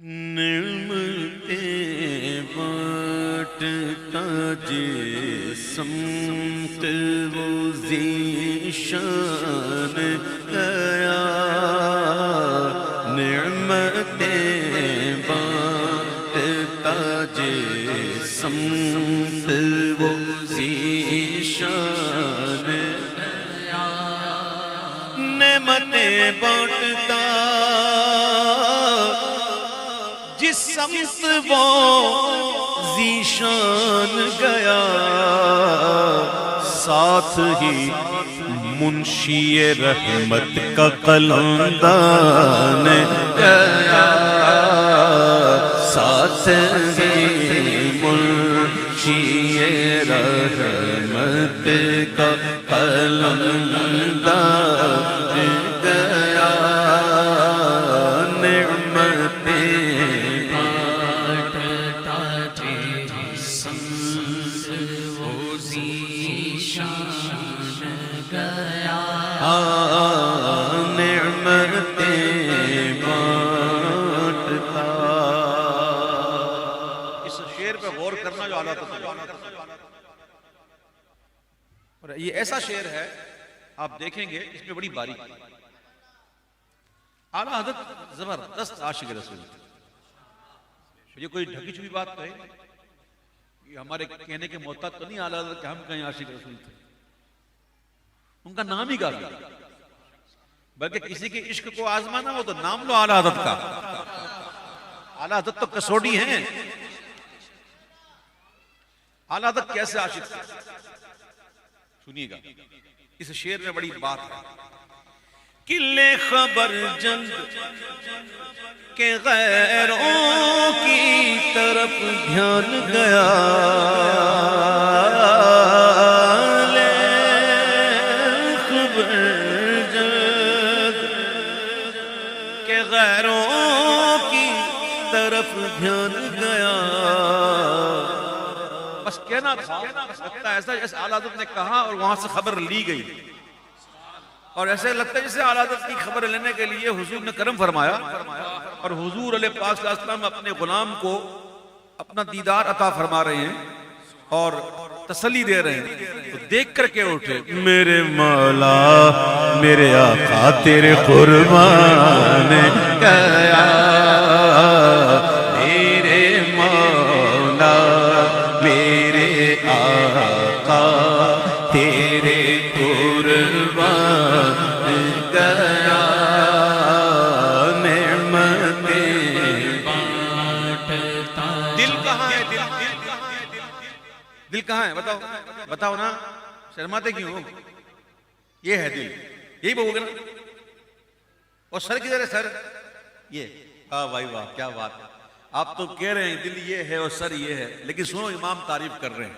نعمتیں بانٹتا سمت وہ ذیشان گیا، نعمتیں بانٹتا سمت وہ ذیشان گیا، نعمتیں بانٹتا جس سمت وہ ذیشان گیا، ساتھ ہی منشی رحمت کا قلمدان گیا، ساتھ ہی منشی رحمت کا قلمدان گیا، یہ ایسا شعر ہے آپ دیکھیں گے اس میں بڑی باریکی، اعلیٰ حضرت زبردست عاشق رسول تھے۔ یہ کوئی ڈھکی چھپی بات کہے، یہ ہمارے کہنے کے محتاج تو نہیں اعلیٰ حضرت کہ ہم کہیں عاشق رسول تھے، ان کا نام ہی کافی، بلکہ کسی کے عشق کو آزمانا ہو تو نام لو اعلیٰ حضرت کا۔ اعلیٰ حضرت تو کسوٹی ہیں۔ اعلیٰ حضرت کیسے عاشق تھے سنیے گا، اس شعر میں بڑی بات ہے۔ کلے خبر جنگ کہ غیروں کی طرف دھیان گیا، لے خبر جنگ کہ غیروں کی طرف دھیان گیا، بس کہنا تھا، لگتا ہے ایسا جیسے اعلیٰ حضرت نے کہا اور وہاں سے خبر لی گئی، اور ایسے لگتا ہے جیسے اعلیٰ حضرت کی خبر لینے کے لیے حضور نے کرم فرمایا، اور حضور علیہ پاک صلی اللہ علیہ وسلم اپنے غلام کو اپنا دیدار عطا فرما رہے ہیں اور تسلی دے رہے ہیں، تو دیکھ کر کے اٹھے، میرے مولا میرے آقا تیرے قربان گیا، میرے مولا میرے آقا تیرے قربان گیا، نعمتیں بانٹتا۔ دل کہاں ہے؟ دل کہاں ہے؟ بتاؤ نا، شرماتے کیوں ہو؟ یہ ہے دل، یہی بہو گے نا۔ اور سر کدھر ہے؟ سر یہ، واہ بھائی واہ، کیا بات ہے، آپ تو کہہ رہے ہیں دل یہ ہے اور سر یہ ہے، لیکن سنو امام تعریف کر رہے ہیں،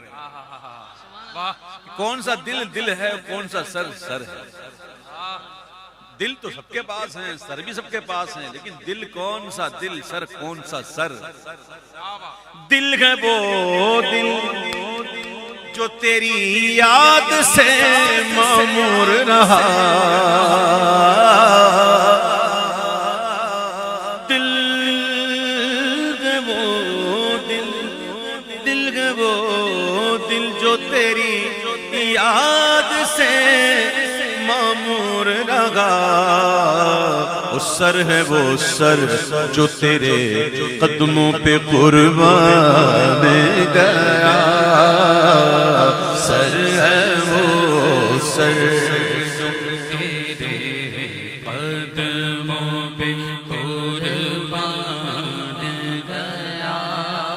کون سا دل ہے کون سا سر ہے۔ دل تو سب کے پاس ہیں، سر بھی سب کے پاس ہیں، لیکن دل کون سا دل، سر کون سا سر۔ دل ہے وہ دل جو تیری یاد سے معمور رہا، دل ہے وہ دل جو تیری یاد سے معمور رہا، وہ سر ہے وہ سر جو تیرے قدموں پہ قربان گیا، سر ہے وہ سر جو تیرے قدموں پہ قربان گیا۔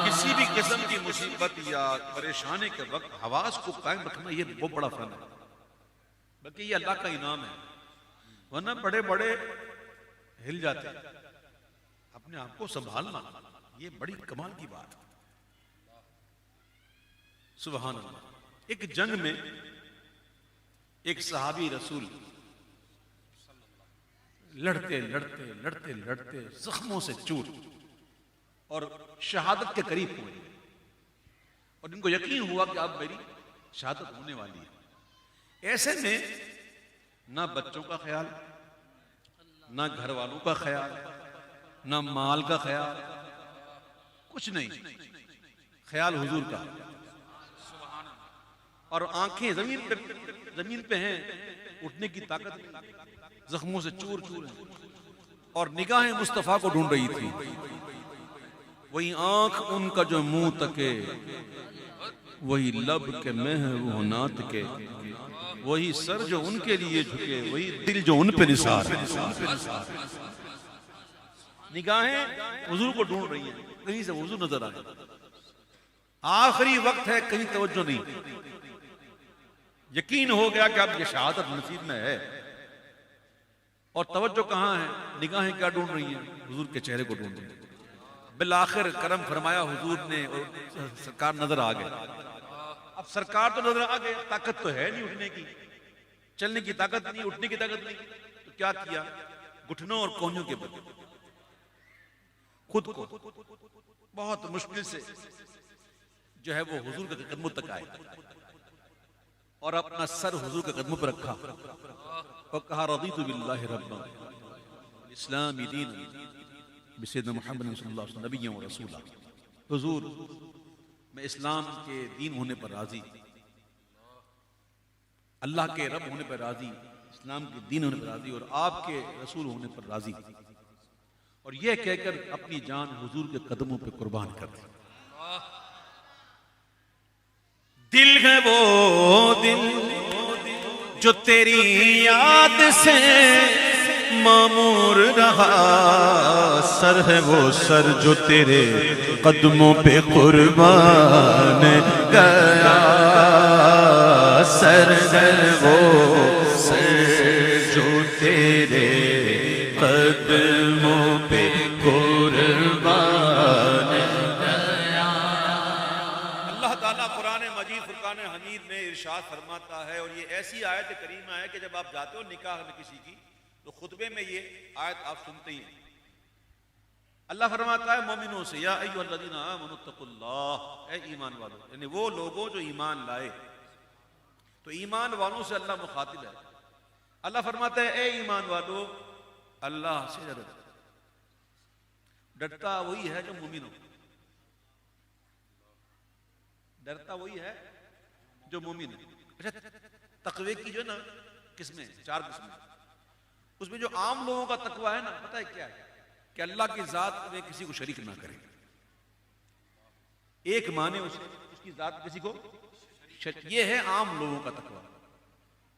کسی بھی قسم کی مصیبت یا پریشانی کے وقت حواس کو قائم رکھنا یہ بہت بڑا فن ہے، بلکہ یہ اللہ کا انعام ہے، ورنہ بڑے بڑے ہل جاتے ہیں۔ اپنے آپ کو سنبھالنا یہ بڑی کمال کی بات ہے، سبحان اللہ۔ ایک جنگ میں ایک صحابی رسول لڑتے زخموں سے چور اور شہادت کے قریب ہوئے، اور ان کو یقین ہوا کہ اب میری شہادت ہونے والی ہے۔ ایسے میں نہ بچوں کا خیال، نہ گھر والوں کا خیال، نہ مال کا خیال، کچھ نہیں، خیال حضور کا، اور آنکھیں زمین پہ ہیں، اٹھنے کی طاقت نہیں، زخموں سے چور چور ہیں، اور نگاہیں مصطفیٰ کو ڈھونڈ رہی تھی. وہی آنکھ ان کا جو منہ تکے، وہی لب کے محو ہنات کے، وہی سر جو ان کے لیے جھکے، وہی دل جو ان پہ نثار ہے. نگاہیں حضور کو ڈھونڈ رہی ہیں، کہیں سے حضور نظر آ رہا ہے. آخری وقت ہے، کہیں توجہ نہیں. یقین ہو گیا کہ اب یہ شہادت نصیب میں ہے، اور توجہ کہاں ہے؟ نگاہیں کیا ڈھونڈ رہی ہیں؟ حضور کے چہرے کو ڈھونڈ رہی ہیں. بالآخر کرم فرمایا حضور نے، اور سرکار نظر آ گئے. اب سرکار تو نظر آ گئے، طاقت تو ہے نہیں اٹھنے کی، چلنے کی طاقت نہیں، اٹھنے کی طاقت نہیں. تو کیا کیا؟ گھٹنوں اور کونیوں کے بل خود کو بہت مشکل سے جو ہے وہ حضور کے قدموں تک آئے، اور اپنا سر حضور کے قدموں پر رکھا اور کہا رضیت باللہ ربا اسلام دین بسیدنا محمد صلی اللہ علیہ وسلم نبی و رسولہ. حضور میں اسلام کے دین ہونے پر راضی، اللہ کے رب ہونے پر راضی، اسلام کے دین ہونے پر راضی، اور آپ کے رسول ہونے پر راضی. اور یہ کہہ کر اپنی جان حضور کے قدموں پہ قربان کر دی. دل ہے وہ دل جو تیری یاد سے معمور رہا، سر ہے وہ سر جو تیرے قدموں پہ قربان گیا، سر ہے وہ سر جو تیرے قدموں پہ قربان گیا. اللہ تعالیٰ قرآن مجید فرقان حمید میں ارشاد فرماتا ہے، اور یہ ایسی آیت کریمہ ہے کہ جب آپ جاتے ہو نکاح میں کسی کی، تو خطبے میں یہ آیت آپ سنتے ہی ہیں. اللہ فرماتا ہے مومنوں سے، یا ایھا الذین آمنوا اتقوا اللہ، اے ایمان والو، یعنی وہ لوگوں جو ایمان لائے. تو ایمان والوں سے اللہ مخاطب ہے. اللہ فرماتا ہے اے ایمان والو اللہ سے ڈرو. ڈرتا وہی ہے جو مومن ہو، ڈرتا وہی ہے جو مومن ہے. اچھا تقوی کی جو نا قسمیں، 4 قسمیں. اس میں جو عام لوگوں کا تقوی ہے نا، پتہ ہے کیا ہے؟ کہ اللہ کی ذات میں کسی کو شریک نہ کرے. ایک مانے اس کی ذات میں کسی کو شریک. یہ ہے عام لوگوں کا تقوی.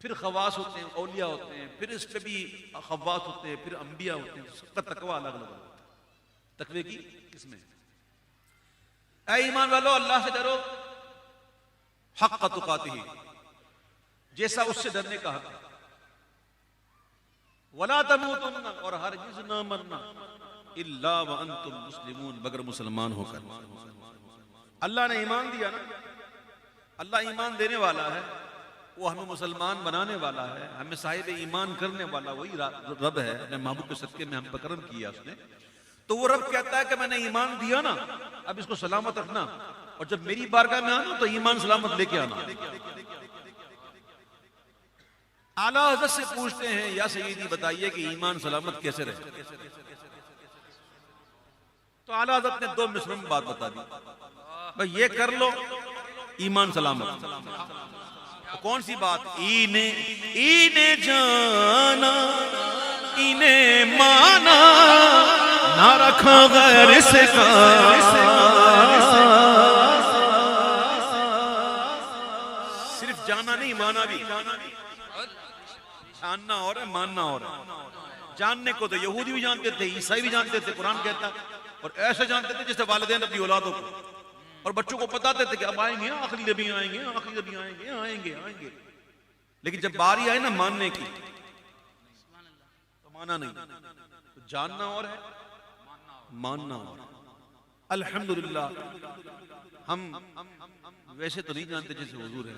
پھر خواص ہوتے ہیں، اولیاء ہوتے ہیں، پھر اس پہ بھی خواص ہوتے ہیں، پھر انبیاء ہوتے ہیں. سب کا تقوی الگ الگ ہوتا ہے. تقوی کی قسمیں. اے ایمان والو اللہ سے ڈرو حق تقاتہ، جیسا اس سے ڈرنے کا حق ہے. وَلَا تَمُوتُنَّ، اور ہرگز نہ مرنا، اِلَّا وَأَنْتُمْ مُسْلِمُونَ، مگر مسلمان ہو کر. اللہ نے ایمان دیا نا، اللہ ایمان دینے والا ہے، وہ ہمیں مسلمان بنانے والا ہے، ہمیں صاحب ایمان کرنے والا وہی رب ہے. اپنے محبوب کے صدقے میں ہم پر کرم کیا اس نے. تو وہ رب کہتا ہے کہ میں نے ایمان دیا نا، اب اس کو سلامت رکھنا، اور جب میری بارگاہ میں آنا تو ایمان سلامت لے کے آنا. اعلیٰ حضرت سے پوچھتے ہیں یا سیدی بتائیے کہ ایمان سلامت کیسے رہے؟ تو اعلیٰ حضرت نے 2 مصروں میں بات بتا دی، بھئی یہ کر لو ایمان سلامت. کون سی بات؟ اینے جانا اینے مانا نہ رکھا غیر سے صرف جانا نہیں، مانا بھی. جاننا اور ہے، ماننا اور ہے. جاننے کو تو یہودی بھی جانتے تھے، عیسائی بھی جانتے تھے، قرآن کہتا ہے، اور ایسے جانتے تھے جیسے والدین اپنی اولادوں کو، اور بچوں کو بتاتے تھے کہ اب آئیں گے، آخری نبی آئیں گے، آخری نبی آئیں گے، آئیں گے آئیں گے. لیکن جب باری آئے نا ماننے کی تو مانا نہیں. تو جاننا اور ہے، ماننا اور ہے. الحمدللہ ہم ویسے تو نہیں جانتے جیسے حضور ہے،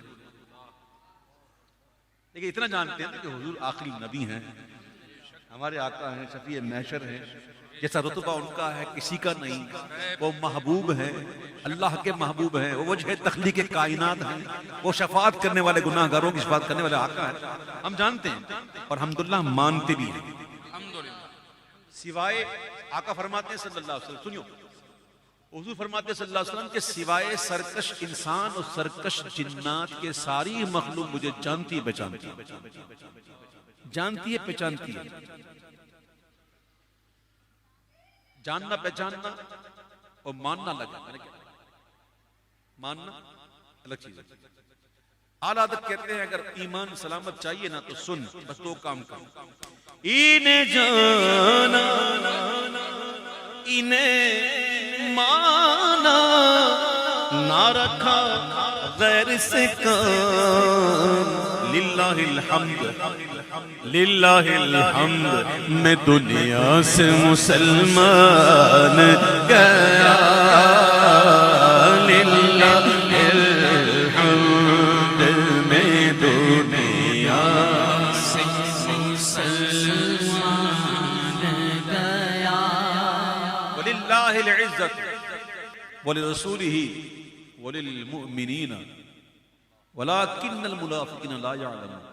لیکن اتنا جانتے ہیں کہ حضور آخری نبی ہیں، ہمارے آقا ہیں، شفیع محشر ہیں. جیسا رتبہ ان کا ہے کسی کا نہیں. وہ محبوب ہیں، اللہ کے محبوب ہیں، وہ وجہ تخلیق کائنات ہیں، وہ شفاعت کرنے والے گناہ گاروں کی شفاعت کرنے والے آقا ہیں. ہم جانتے ہیں اور الحمدللہ مانتے بھی ہیں. سوائے آقا فرماتے ہیں صلی اللہ علیہ وسلم، سنیو، حضور فرماتے صلی اللہ علیہ وسلم کہ سوائے سرکش انسان اور سرکش جنات کے ساری مخلوق مجھے جانتی ہے پہچانتی ہے جاننا پہچاننا اور ماننا لگا ماننا الگ چیز ہے. اعلیٰ حضرت کہتے ہیں اگر ایمان سلامت چاہیے نا تو سن بس دو کام کر. انہیں جانا انہیں مانا نہ رکھا غیر سے کام. للہ الحمد میں دنیا سے مسلمان گیا. للہ الحمد میں دنیا سے مسلمان گیا. وللہ العزت ولرسولہ وللمؤمنین ولکن المنافقین لا یعلمون.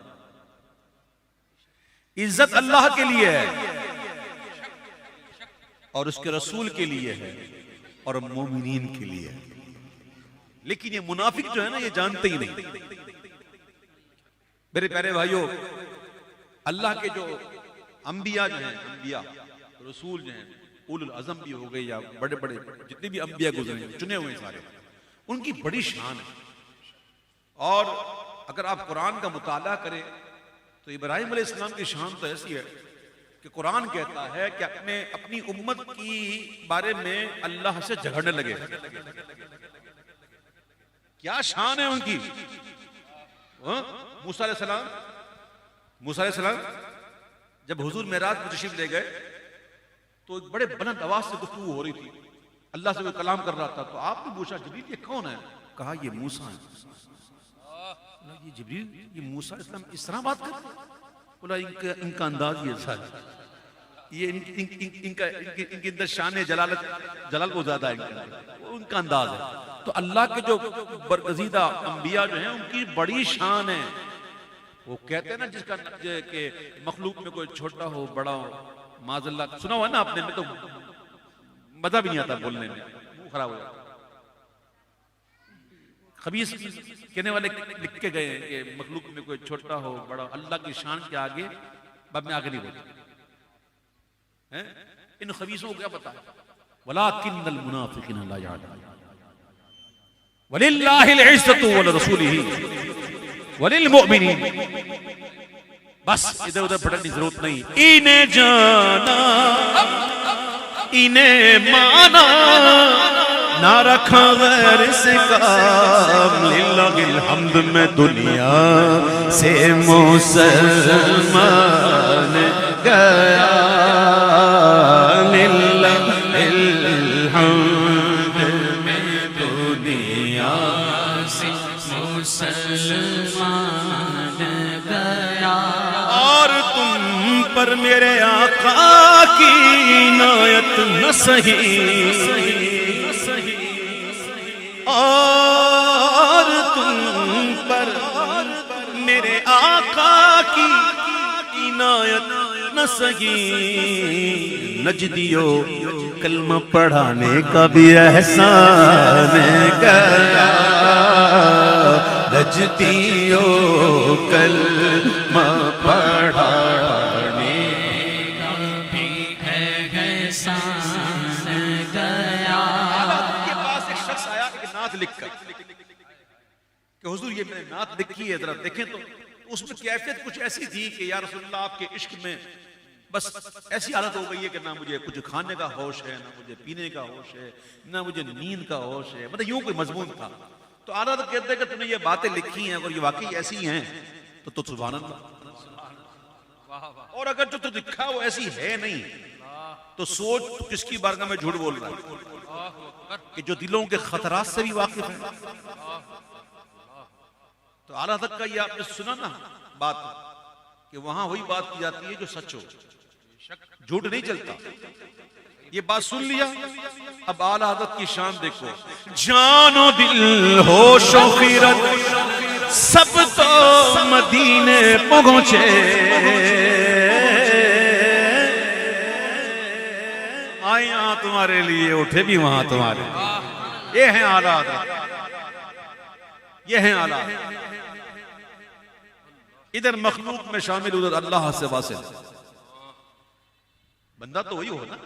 عزت اللہ کے لیے ہے اور اس کے رسول کے لیے ہے اور مومنین کے لیے ہے. لیکن یہ منافق جو ہے نا یہ جانتے ہی نہیں. میرے پیارے بھائیوں اللہ کے جو انبیاء جو ہیں انبیاء رسول جو ہیں اولو العزم بھی ہو گئے یا بڑے بڑے جتنے بھی انبیاء گزرے ہیں چنے ہوئے سارے ان کی بڑی شان ہے. اور اگر آپ قرآن کا مطالعہ کریں تو ابراہیم علیہ السلام کی شان تو ایسی ہے کہ قرآن کہتا ہے کہ اپنی امت کی بارے میں اللہ سے جھگڑنے لگے. کیا شان ہے ان کی. موسیٰ علیہ السلام جب حضور معراج میں تشریف لے گئے تو ایک بڑے بلند آواز سے گفتگو ہو رہی تھی. اللہ سے وہ کلام کر رہا تھا تو آپ نے پوچھا جبریل یہ کون ہے؟ کہا یہ موسیٰ ہے. یہ جبریل یہ موسیٰ علیہ السلام اس طرح بات کرتے ہیں؟ بولا ان کا انداز یہ ایسا ہے. یہ ان کے اندر شان جلال کو زیادہ ہے ان کا انداز ہے. تو اللہ کے جو برگزیدہ انبیاء جو ہیں ان کی بڑی شان ہے. وہ کہتے ہیں نا جس کا کہ مخلوق میں کوئی چھوٹا ہو بڑا ہو معاذ اللہ سنا ہوا ہے نا آپ نے. میں تو مزہ بھی نہیں آتا بولنے میں منہ خراب ہو جاتا. خبیث کہنے والے لکھ کے گئے کہ مخلوق میں کوئی چھوٹا ہو بڑا اللہ کی شان کے آگے باب میں آگے نہیں بولتے. ان خبیثوں کو کیا پتا ہے. وَلَٰكِنَّ الْمُنَافِقِينَ لَا يَعْلَمُونَ وَلِلَّهِ الْعِزَّةُ وَلِرَسُولِهِ وَلِلْمُؤْمِنِينَ. بس ادھر ادھر بھٹکنے کی ضرورت نہیں. انہیں جانا انہیں مانا نہ رکھا غیر سے کام. للہ الحمد میں دنیا سے مسلمان گیا. للہ الحمد میں دنیا سے مسلمان گیا. اور تم پر میرے آقا کی عنایت نہ سہی. اور تم پر میرے آقا کی عنایت نہ سہی. نجدیو کلمہ پڑھانے کا بھی احسان گیا. نجدیو کلمہ پڑھانے کا بھی احسان گیا. کے پاس ایک شخص آیا ایک نعت لکھ کر کہ حضور یہ میں نے نعت لکھی ہے ذرا دیکھیں. تو اس میں کیفیت کچھ ایسی تھی کہ یا رسول اللہ آپ کے عشق میں بس ایسی حالت ہو گئی ہے کہ نہ مجھے کچھ کھانے کا ہوش ہے نہ مجھے پینے کا ہوش ہے نہ مجھے نیند کا ہوش ہے. مطلب یوں کوئی مضمون تھا. تو اعلیٰ حضرت کہتے ہیں کہ تم نے یہ باتیں لکھی ہیں اگر یہ واقعی ایسی ہیں تو سبحان اللہ. اور اگر جو تو لکھا وہ ایسی ہے نہیں تو سوچ تو کس کی بارگاہ میں جھوٹ بول رہا ہے کہ جو دلوں کے خطرات سے بھی واقف ہے. تو اعلیٰ حضرت کا یہ آپ نے سنا نا بات کہ وہاں وہی بات کی جاتی ہے جو سچ ہو جھوٹ نہیں چلتا. یہ بات سن لیا. اب اعلیٰ حضرت کی شان دیکھو. جان و دل ہوش و خیرت سب تو مدینے پہنچے. آیا تمہارے لیے اٹھے بھی وہاں تمہارے لیے. یہ ہیں اعلیٰ حضرت، یہ ہیں اعلیٰ. ادھر مخلوق میں شامل، ادھر اللہ سے واصل. بندہ تو وہی ہو نا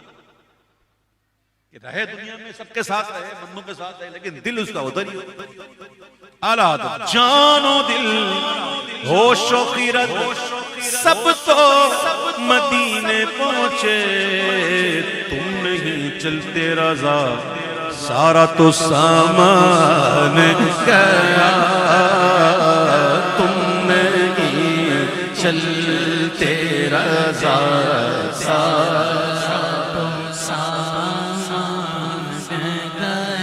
کہ رہے دنیا میں سب کے ساتھ رہے، بندوں کے ساتھ رہے، لیکن دل اس کا ادھر ہی ہو. اعلیٰ حضرت جان و دل ہوش و خیرت سب تو مدینے پہنچے، تم نہیں چلتے رضا سارا تو سامان گیا، تم نہیں چلتے رضا سارا تو سامان گیا.